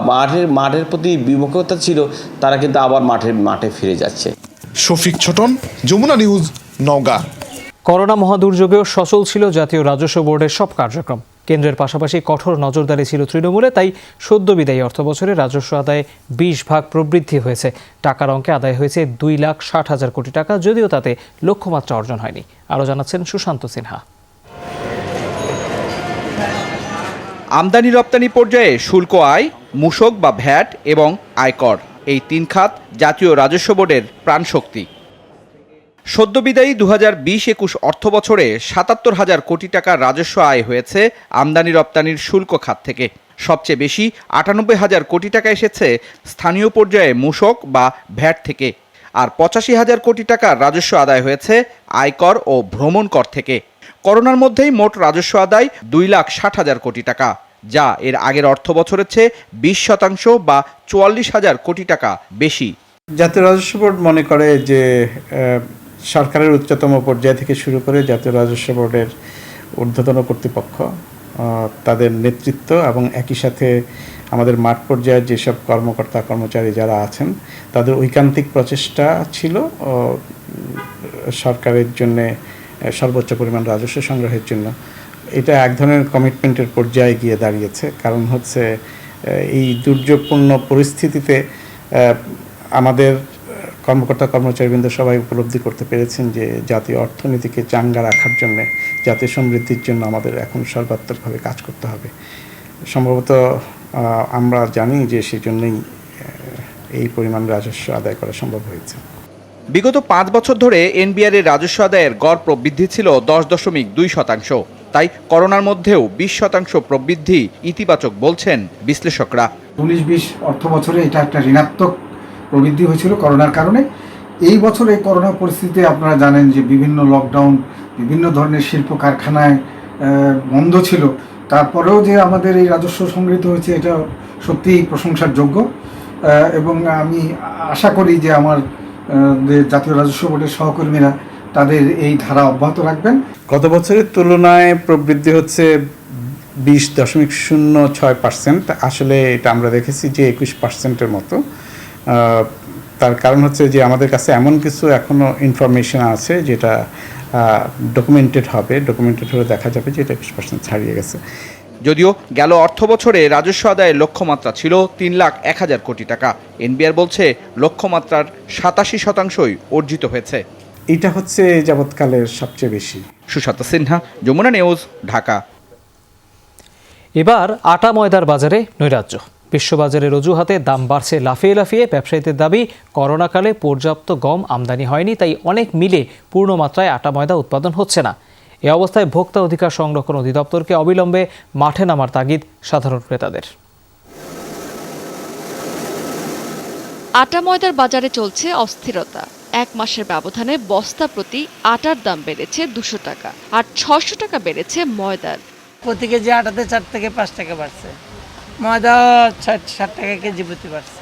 মাঠের প্রতি বিমুখতা ছিল, তারা কিন্তু আবার মাঠে ফিরে যাচ্ছে। শফিক ছোটন, যমুনা নিউজ, নওগাঁ। করোনা মহাদুর্যোগেও সচল ছিল জাতীয় রাজস্ব বোর্ডের সব কার্যক্রম। কেন্দ্রের পাশাপাশি কঠোর নজরদারি ছিল তৃণমূলে। তাই সদ্য বিদায়ী অর্থবছরে রাজস্ব আদায়ে 20 ভাগ প্রবৃদ্ধি হয়েছে। টাকার অঙ্কে আদায় হয়েছে 2,60,000 কোটি টাকা, যদিও তাতে লক্ষ্যমাত্রা অর্জন হয়নি। আরও জানাচ্ছেন সুশান্ত সিনহা। আমদানি রপ্তানি পর্যায়ে শুল্ক আয়, মূসক বা ভ্যাট এবং আয়কর, এই 3 খাত জাতীয় রাজস্ব বোর্ডের প্রাণশক্তি। সদ্য বিদায়ী 2020-21 অর্থবছরে 77,000 কোটি টাকার রাজস্ব আয় হয়েছে আমদানি রপ্তানির শুল্ক খাত থেকে। সবচেয়ে বেশি 98,000 কোটি টাকা এসেছে স্থানীয় পর্যায়ে মূসক বা ভ্যাট থেকে, আর 85,000 কোটি টাকার রাজস্ব আদায় হয়েছে আয়কর ও ভ্রমণ কর থেকে। করোনার মধ্যেই মোট রাজস্ব আদায় 2,60,000 কোটি টাকা, যা এর আগের অর্থ বছরের চেয়ে 20% বা 44,000 কোটি টাকা বেশি। জাতীয় রাজস্ব বোর্ড মনে করে যে সরকারের উচ্চতম পর্যায় থেকে শুরু করে জাতীয় রাজস্ব বোর্ডের ঊর্ধ্বতন কর্তৃপক্ষ, তাদের নেতৃত্ব এবং একই সাথে আমাদের মাঠ পর্যায়ের যেসব কর্মকর্তা কর্মচারী যারা আছেন, তাদের ঐকান্তিক প্রচেষ্টা ছিল সরকারের জন্য সর্বোচ্চ পরিমাণ রাজস্ব সংগ্রহের জন্য। এটা এক ধরনের কমিটমেন্টের পর্যায়ে গিয়ে দাঁড়িয়েছে। কারণ হচ্ছে এই দুর্যোগপূর্ণ পরিস্থিতিতে আমাদের কর্মকর্তা কর্মচারীবৃন্দ সবাই উপলব্ধি করতে পেরেছেন যে জাতীয় অর্থনীতিকে চাঙ্গা রাখার জন্য, জাতীয় সমৃদ্ধির জন্য আমাদের এখন সর্বাত্মকভাবে কাজ করতে হবে। সম্ভবত আমরা জানি যে সেই জন্যই এই পরিমাণ রাজস্ব আদায় করা সম্ভব হয়েছে। বিগত 5 বছর ধরে এনবিআর এর রাজস্ব আদায়ের গড় প্রবৃদ্ধি ছিল 10.2%। তাই করোনার মধ্যেও 20% প্রবৃদ্ধি ইতিবাচক বলছেন বিশ্লেষকরা। 19-20 অর্থ বছরে এটা একটা ঋণাত্মক প্রবৃদ্ধি হয়েছিল করোনার কারণে। এই বছর এই করোনা পরিস্থিতিতে আপনারা জানেন যে বিভিন্ন লকডাউন, বিভিন্ন ধরনের শিল্প কারখানায় বন্ধ ছিল, তারপরেও যে আমাদের এই রাজস্ব সংগৃহীত হয়েছে এটা সত্যিই প্রশংসার যোগ্য এবং আমি আশা করি যে আমার জাতীয় রাজস্ব বোর্ডের সহকর্মীরা তাদের এই ধারা অব্যাহত রাখবেন। গত বছরের তুলনায় প্রবৃদ্ধি হচ্ছে 20.06%। আসলে এটা আমরা দেখেছি যে 21%-এর মতো। তার কারণ হচ্ছে যে আমাদের কাছে এমন কিছু এখনও ইনফরমেশন আছে যেটা ডকুমেন্টেড হলে দেখা যাবে যে এটা 21% ছাড়িয়ে গেছে। যদিও গেল অর্থ বছরে রাজস্ব আদায়ের লক্ষ্যমাত্রা ছিল 3,01,000 কোটি টাকা। এনবিআর বলছে লক্ষ্যমাত্রার 87%ই অর্জিত হয়েছে। এটা হচ্ছে যাবৎকালের সবচেয়ে বেশি। সুশান্ত সিনহা, যমুনা নিউজ, ঢাকা। এবার আটা ময়দার বাজারে নৈরাজ্য। বিশ্ববাজারের অজুহাতে দাম বাড়ছে লাফিয়ে লাফিয়ে। ব্যবসায়ীদের দাবি, করোনাকালে পর্যাপ্ত গম আমদানি হয়নি, তাই অনেক মিলে পূর্ণ মাত্রায় আটা ময়দা উৎপাদন হচ্ছে না। এ অবস্থায় ভোক্তা অধিকার সংরক্ষণ অধিদপ্তরকে অবিলম্বে মাঠে নামার তাগিদ সাধারণ ক্রেতাদের। আটা ময়দার বাজারে চলছে অস্থিরতা। 1 মাসের ব্যবধানে বস্তা প্রতি আটার দাম বেড়েছে 200 টাকা, আর 600 টাকা বেড়েছে ময়দার। প্রতি কেজি আটাতে 4 থেকে 5 টাকা বাড়ছে, ময়দা 60 টাকা কেজি প্রতি বাড়ছে।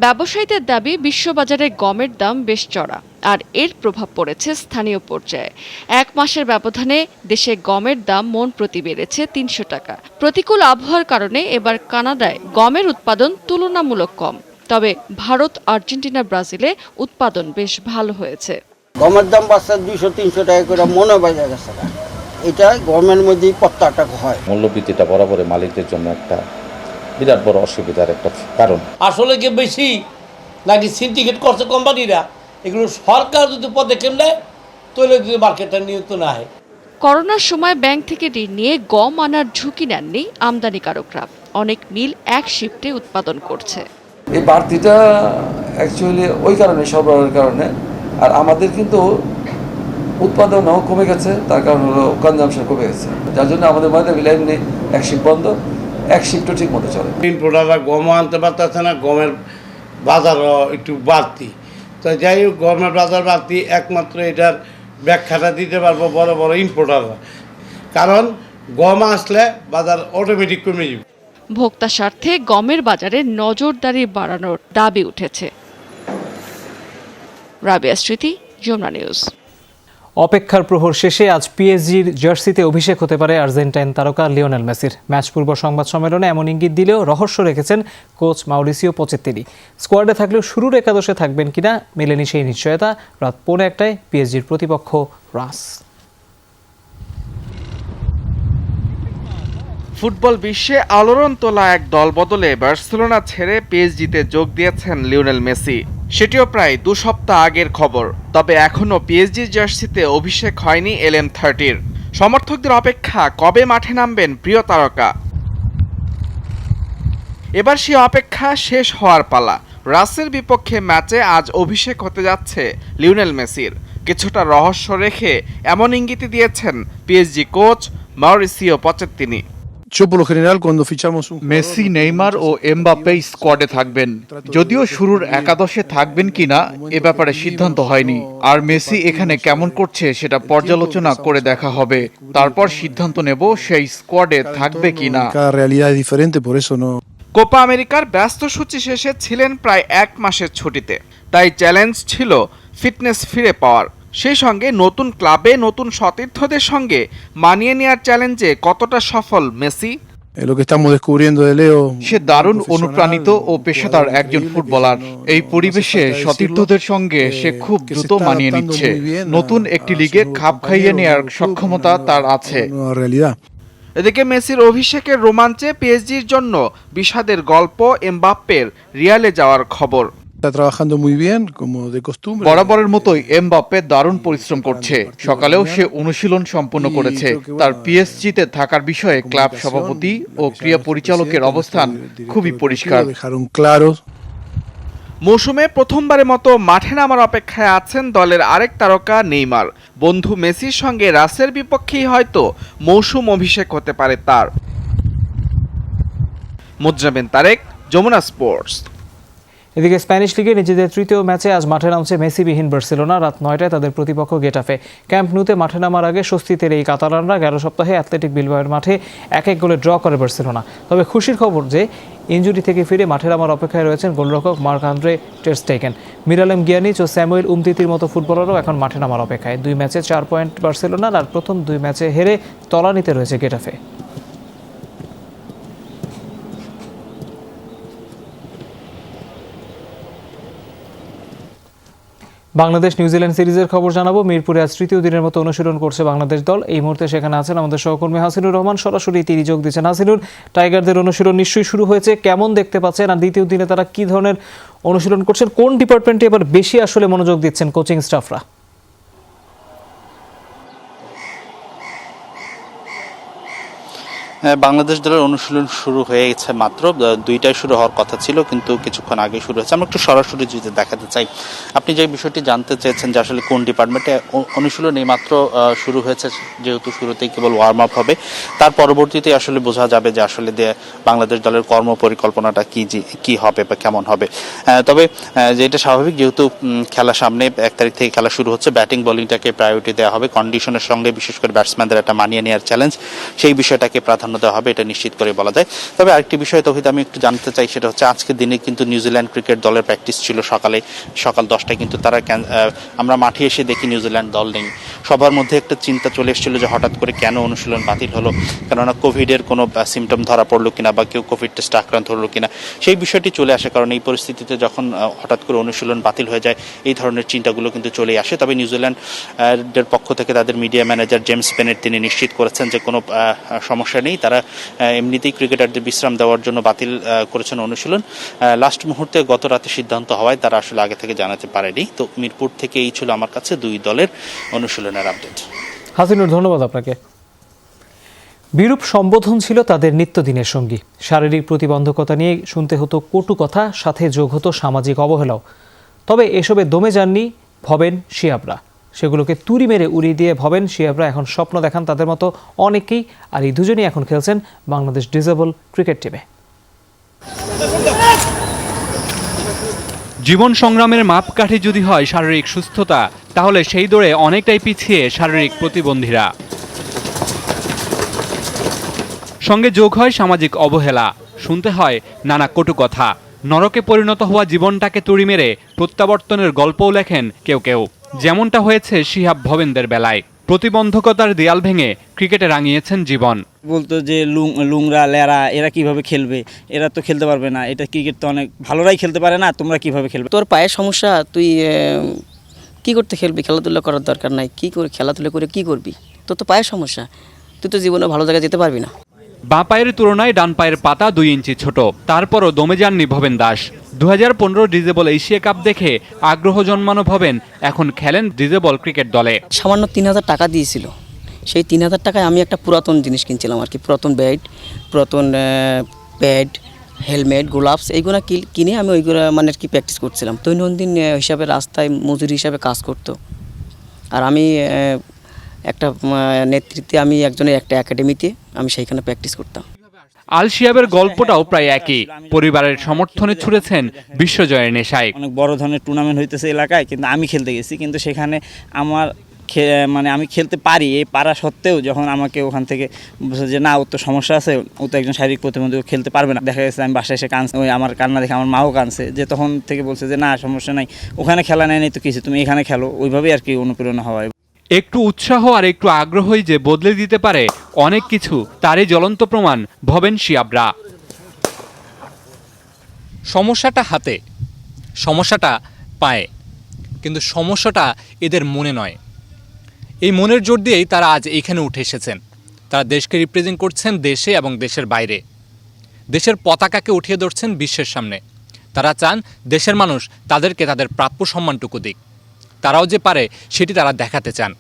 ব্যবসায়ীদের দাবি, বিশ্ববাজারে গমের দাম বেশ চড়া, আর এর প্রভাব পড়েছে স্থানীয় পর্যায়ে। 1 মাসের ব্যবধানে দেশে গমের দাম মন প্রতি বেড়েছে 300 টাকা। প্রতিকূল আবহাওয়ার কারণে এবার কানাডায় গমের উৎপাদন তুলনামূলক কম, তবে ভারত, আর্জেন্টিনা, ব্রাজিলে উৎপাদন বেশ ভালো হয়েছে। গমের দাম বাড়ছে 200-300 টাকা করে মনে বাজে গেছে। এটা গমের মধ্যেই প্রত্যেকটা হয়। মূল্যবৃদ্ধিটা বরাবরই মালিকদের জন্য একটা বিরাট বড় অসুবিধার একটা কারণ। আসলে কি বেশি নাকি সিন্ডিকেট করছে কোম্পানিরা, এগুলো সরকার যদি পদক্ষেপ নেয় তাহলে যদি মার্কেটটা নিয়ন্ত্রণ হয়। করোনার সময় ব্যাংক থেকে ঋণ নিয়ে গম আনার ঝুঁকি নেননি আমদানিকারকরা। অনেক মিল এক শিফটে উৎপাদন করছে। এই বাড়তিটা অ্যাকচুয়ালি ওই কারণে, সরবরাহের কারণে। আর আমাদের কিন্তু উৎপাদনও কমে গেছে, তার কারণ হলো কনজামশন কমে গেছে, যার জন্য আমাদের ময়দা মিল এমনি এক শিফট বন্ধ, এক শিফটও ঠিক মতো চলে। ইম্পোর্টাররা গমও আনতে পারতেছে না, গমের বাজারও একটু বাড়তি। তো যাই হোক, গমের বাজার বাড়তি একমাত্র এটার ব্যাখ্যাটা দিতে পারবো বড় বড় ইম্পোর্টাররা, কারণ গম আসলে বাজার অটোমেটিক কমে যাবে। ভোক্তা স্বার্থে গমের বাজারে নজরদারি বাড়ানোর দাবি উঠেছে। রাবিয়া স্মৃতি, যমুনা নিউজ। অপেক্ষার প্রহর শেষে আজ পিএসজির জার্সিতে অভিষেক হতে পারে আর্জেন্টাইন তারকা লিওনেল মেসির। ম্যাচ পূর্ব সংবাদ সম্মেলনে এমন ইঙ্গিত দিলেও রহস্য রেখেছেন কোচ মাউরিসিও পচেত্তিনি। স্কোয়াডে থাকলেও শুরুর একাদশে থাকবেন কিনা মেলেনি সেই নিশ্চয়তা। রাত 1:45 পিএসজির প্রতিপক্ষ রাস। ফুটবল বিশ্বে আলোড়ন তোলা এক দল বদলে বার্সেলোনা ছেড়ে পিএসজিতে যোগ দিয়েছেন লিওনেল মেসি। সেটিও প্রায় 2 সপ্তাহ আগের খবর। তবে এখনও পিএসজির জার্সিতে অভিষেক হয়নি LM30-র। সমর্থকদের অপেক্ষা কবে মাঠে নামবেন প্রিয় তারকা। এবার সে অপেক্ষা শেষ হওয়ার পালা। রাসের বিপক্ষে ম্যাচে আজ অভিষেক হতে যাচ্ছে লিওনেল মেসির। কিছুটা রহস্য রেখে এমন ইঙ্গিত দিয়েছেন PSG coach Mauricio Pochettino. Messi, Neymar ও এমবাপ্পে স্কোয়াডে থাকবেন, যদিও শুরুর একাদশে থাকবেন কিনা এ ব্যাপারে সিদ্ধান্ত হয়নি। আর মেসি এখানে কেমন করছে সেটা পর্যালোচনা করে দেখা হবে, তারপর সিদ্ধান্ত নেব সেই স্কোয়াডে থাকবে কিনা। কোপা আমেরিকার ব্যস্ত সূচি শেষে ছিলেন প্রায় 1 মাসের ছুটিতে, তাই চ্যালেঞ্জ ছিল ফিটনেস ফিরে পাওয়ার। সেই সঙ্গে নতুন ক্লাবে নতুন সতীর্থদের সঙ্গে মানিয়ে নেওয়ার চ্যালেঞ্জে কতটা সফল মেসি। সে দারুণ অনুপ্রাণিত ও পেশাদার একজন ফুটবলার। এই পরিবেশে সতীর্থদের সঙ্গে সে খুব দ্রুত মানিয়ে নিচ্ছে। নতুন একটি লিগে খাপ খাইয়ে নেওয়ার সক্ষমতা তার আছে। এদিকে মেসির অভিষেকের রোমাঞ্চে পিএসজির জন্য বিষাদের গল্প এমবাপ্পের রিয়ালে যাওয়ার খবর। বরাবরের মতোই এমবাপ্পে দারুণ পরিশ্রম করছে। সকালেও সে অনুশীলন সম্পন্ন করেছে। তার পিএসজিতে থাকার বিষয়ে ক্লাব সভাপতি ও ক্রীড়া পরিচালকের অবস্থান খুবই পরিষ্কার। মৌসুমে প্রথমবারের মতো মাঠে নামার অপেক্ষায় আছেন দলের আরেক তারকা নেইমার। বন্ধু মেসির সঙ্গে রাসের বিপক্ষেই হয়তো মৌসুম অভিষেক হতে পারে তার। মুজ্জামিন তারেক, যমুনা স্পোর্টস। এদিকে স্প্যানিশ লিগে নিজেদের তৃতীয় ম্যাচে আজ মাঠে নামছে মেসিবিহীন বার্সেলোনা। রাত ৯টায় তাদের প্রতিপক্ষ গেটাফে। ক্যাম্প নুতে মাঠে নামার আগে স্বস্তিতে এই কাতালানরা গেল সপ্তাহে অ্যাথলেটিক বিলবাওয়ের মাঠে ১-১ গোলে ড্র করে বার্সেলোনা। তবে খুশির খবর যে ইনজুরি থেকে ফিরে মাঠে নামার অপেক্ষায় রয়েছেন গোলরক্ষক মার্ক আন্দ্রে টের স্টেগেন। মিরালেম গিয়ানিচ ও স্যামুয়েল উমতিতির মতো ফুটবলারও এখন মাঠে নামার অপেক্ষায়। ২ ম্যাচে ৪ পয়েন্ট বার্সেলোনার, আর প্রথম ২ ম্যাচে হেরে তলানিতে রয়েছে গেটাফে। বাংলাদেশ নিউজিল্যান্ড সিরিজের খবর জানাবো। মিরপুরে আজ তৃতীয় দিনের মতো অনুশীলন করছে বাংলাদেশ দল। এই মুহূর্তে সেখানে আছেন আমাদের সহকর্মী হাসিনুর রহমান। সরাসরি তিনি যোগ দিচ্ছেন। হাসিনুর, টাইগারদের অনুশীলন নিশ্চয়ই শুরু হয়েছে, কেমন দেখতে পাচ্ছেন? আর দ্বিতীয় দিনে তারা কি ধরনের অনুশীলন করছেন? কোন ডিপার্টমেন্টে এবার বেশি আসলে মনোযোগ দিচ্ছেন কোচিং স্টাফরা? বাংলাদেশ দলের অনুশীলন শুরু হয়ে গেছে মাত্র, ২টায় শুরু হওয়ার কথা ছিল কিন্তু কিছুক্ষণ আগে শুরু হয়েছে। আমরা একটু সরাসরি যদি দেখাতে চাই, আপনি যে বিষয়টি জানতে চেয়েছেন যে আসলে কোন ডিপার্টমেন্টে অনুশীলন এই মাত্র শুরু হয়েছে, যেহেতু শুরুতেই কেবল ওয়ার্ম আপ হবে, তার পরবর্তীতে আসলে বোঝা যাবে যে আসলে বাংলাদেশ দলের কর্ম পরিকল্পনাটা কি হবে বা কেমন হবে। তবে যেটা স্বাভাবিক, যেহেতু খেলা সামনে, ১ তারিখ থেকে খেলা শুরু হচ্ছে, ব্যাটিং বোলিংটাকে প্রায়োরিটি দেওয়া হবে। কন্ডিশনের সঙ্গে বিশেষ করে ব্যাটসম্যানদের একটা মানিয়ে নেওয়ার চ্যালেঞ্জ, সেই বিষয়টাকে প্রাধান্য দেওয়া হবে, এটা নিশ্চিত করে বলা যায়। তবে আরেকটি বিষয় তৌহিদ আমি একটু জানতে চাই, সেটা হচ্ছে আজকের দিনে কিন্তু নিউজিল্যান্ড ক্রিকেট দলের প্র্যাকটিস ছিল সকাল 10টায়, কিন্তু তারা আমরা মাঠে এসে দেখি নিউজিল্যান্ড দল নেই। সবার মধ্যে একটা চিন্তা চলে এসেছিল যে হঠাৎ করে কেন অনুশীলন বাতিল হলো, কেননা কোভিডের কোনো সিমটম ধরা পড়লো কিনা বা কেউ কোভিড টেস্টে আক্রান্ত হলো কিনা, সেই বিষয়টি চলে আসে। কারণ এই পরিস্থিতিতে যখন হঠাৎ করে অনুশীলন বাতিল হয়ে যায়, এই ধরনের চিন্তাগুলো কিন্তু চলে আসে। তবে নিউজিল্যান্ডের পক্ষ থেকে তাদের মিডিয়া ম্যানেজার জেমস বেনেট তিনি নিশ্চিত করেছেন যে কোনো সমস্যা নেই, তারা এমনিতেই ক্রিকেটারদের বিশ্রাম দেওয়ার জন্য বাতিল করেছেন অনুশীলন। লাস্ট মুহূর্তে গত রাতে সিদ্ধান্ত হওয়ায় তারা আসলে আগে থেকে জানাতে পারেনি। তো মিরপুর থেকে এই ছিল আমার কাছে ২ দলের অনুশীলনের আপডেট। হাসিনুর, ধন্যবাদ আপনাকে। বিরূপ সম্বোধন ছিল তাদের নিত্যদিনের সঙ্গী। শারীরিক প্রতিবন্ধকতা নিয়ে শুনতে হতো কটু কথা, সাথে যোগ হতো সামাজিক অবহেলাও। তবে এসবে দমে যাননি ভবেন শিহাবরা। সেগুলোকে তুড়ি মেরে উড়িয়ে দিয়ে ভবেন শিহাবরা এখন স্বপ্ন দেখান তাদের মতো অনেকেই। আর এই দুজনই এখন খেলছেন বাংলাদেশ ডিসেবল ক্রিকেট টিমে। জীবন সংগ্রামের মাপকাঠি যদি হয় শারীরিক সুস্থতা, তাহলে সেই দৌড়ে অনেকটাই পিছিয়ে শারীরিক প্রতিবন্ধীরা। সঙ্গে যোগ হয় সামাজিক অবহেলা, শুনতে হয় নানা কটু কথা। নরকে পরিণত হওয়া জীবনটাকে তুড়ি মেরে প্রত্যাবর্তনের গল্পও লেখেন কেউ কেউ, যেমনটা হয়েছে শিহাব ভবেনদের বেলায়। প্রতিবন্ধকতার দেয়াল ভেঙে ক্রিকেটে রাঙিয়েছেন জীবন। বলতো যে লুংরা লেরা এরা কিভাবে খেলবে, এরা তো খেলতে পারবে না, এটা ক্রিকেট তো অনেক ভালোরাই খেলতে পারে না, তোমরা কিভাবে খেলবে? তোর পায়ের সমস্যা, তুই কি করতে খেলবি? খেলাধুলা করার দরকার নাই, কি করে খেলাধুলা করে কি করবি? তোর তো পায়ের সমস্যা, তুই তো জীবনে ভালো জায়গায় যেতে পারবি না। বাঁ পায়ের তুলনায় ডান পায়ের পাতা 2 ইঞ্চি ছোট, তারপরও দমে যাননি Bhaben Das. 2015 disable Asia cup দেখে আগ্রহ জন্মানো ভবেন এখন খেলেন ডিসেবল ক্রিকেট দলে। সামান্য 3000 টাকা দিয়েছিল, সেই 3000 টাকায় আমি একটা পুরাতন জিনিস কিনছিলাম আর কি, পুরাতন ব্যাট, পুরাতন প্যাড, হেলমেট, গ্লাভস, এইগুলো কিনে আমি ওইগুলো মানে কি প্র্যাকটিস করছিলাম। দৈনন্দিন হিসাবে রাস্তায় মজুরি হিসাবে কাজ করতো। আর আমি একটা নেতৃত্বে আমি একজনের একটা একাডেমিতে আমি সেইখানে প্র্যাকটিস করতাম। আল শিহাবের গল্পটাও প্রায় একই। পরিবারের সমর্থনে ছুড়েছেন বিশ্বজয়ের নেশায়। অনেক বড় ধরনের টুর্নামেন্ট হইতেছে এলাকায়, কিন্তু আমি খেলতে গেছি, কিন্তু সেখানে আমার মানে আমি খেলতে পারি, এই পারা সত্ত্বেও যখন আমাকে ওখান থেকে বলছে যে না, ওর তো সমস্যা আছে, ও তো একজন শারীরিক প্রতিবন্ধী, খেলতে পারবে না। দেখা গেছে আমি বাসায় এসে কাঁদছে, ওই আমার কান্না দেখে আমার মাও কাঁদছে, যে তখন থেকে বলছে যে না সমস্যা নাই, ওখানে খেলা নেয়নি তো কিছু, তুমি এখানে খেলো। ওইভাবেই আর কি অনুপ্রেরণা হওয়ায়। একটু উৎসাহ আর একটু আগ্রহই যে বদলে দিতে পারে অনেক কিছু, তারই জ্বলন্ত প্রমাণ ভবেন শিহাবরা। সমস্যাটা হাতে, সমস্যাটা পায়ে, কিন্তু সমস্যাটা এদের মনে নয়। এই মনের জোর দিয়েই তারা আজ এইখানে উঠে এসেছেন। তারা দেশকে রিপ্রেজেন্ট করছেন দেশে এবং দেশের বাইরে। দেশের পতাকাকে উঠিয়ে ধরছেন বিশ্বের সামনে। তারা চান দেশের মানুষ তাদেরকে তাদের প্রাপ্য সম্মানটুকু দিক। তারাও যে পারে সেটি তারা দেখাতে চান।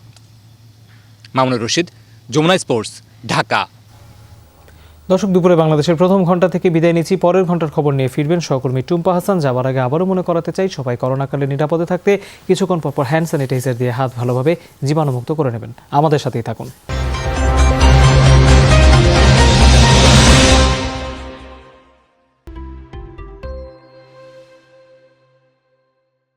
মামুনুর রশিদ, যমুনা স্পোর্টস, ঢাকা। দর্শক, দুপুরে বাংলাদেশের প্রথম ঘন্টা থেকে বিদায় নিচ্ছি। পরের ঘন্টার খবর নিয়ে ফিরবেন সহকর্মী টুম্পা হাসান। যাওয়ার আগে আবারও মনে করাতে চাই, সবাই করোনাকালে নিরাপদে থাকতে কিছুক্ষণ পর হ্যান্ড স্যানিটাইজার দিয়ে হাত ভালোভাবে জীবাণুমুক্ত করে নেবেন। আমাদের সাথেই থাকুন।